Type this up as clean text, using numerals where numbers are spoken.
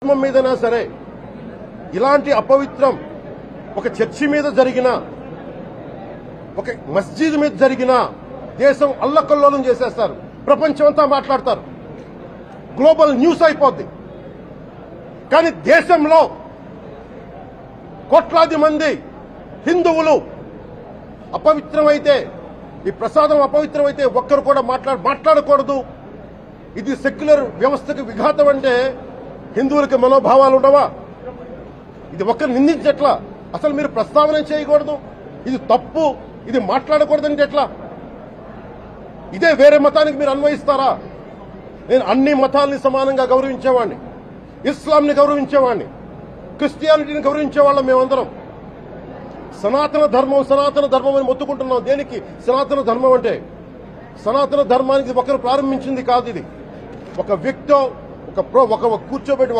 ధర్మం మీదనా సరే ఇలాంటి అపవిత్రం ఒక చర్చి మీద జరిగిన ఒక మస్జిద్ మీద జరిగిన దేశం అల్లకల్లోలం చేసేస్తారు. ప్రపంచం అంతా మాట్లాడతారు. గ్లోబల్ న్యూస్ అయిపోద్ది. కానీ దేశంలో కోట్లాది మంది హిందువులు అపవిత్రమైతే, ఈ ప్రసాదం అపవిత్రమైతే ఒక్కరు కూడా మాట్లాడకూడదు. ఇది సెక్యులర్ వ్యవస్థకు విఘాతం అంటే హిందువులకి మనోభావాలు ఉండవా? ఇది ఒక్కరు నిందించట్లా. అసలు మీరు ప్రస్తావన చేయకూడదు, ఇది తప్పు, ఇది మాట్లాడకూడదంటే ఎట్లా? ఇదే వేరే మతానికి మీరు అన్వయిస్తారా? నేను అన్ని మతాల్ని సమానంగా గౌరవించేవాడిని, ఇస్లాంని గౌరవించేవాడిని, క్రిస్టియానిటీని గౌరవించేవాళ్ళం. మేమందరం సనాతన ధర్మం అని మొత్తుకుంటున్నాం. దేనికి సనాతన ధర్మం అంటే? సనాతన ధర్మానికి ఒకరు ప్రారంభించింది కాదు. ఇది ఒక వ్యక్తో ఒక కూర్చోబెట్టి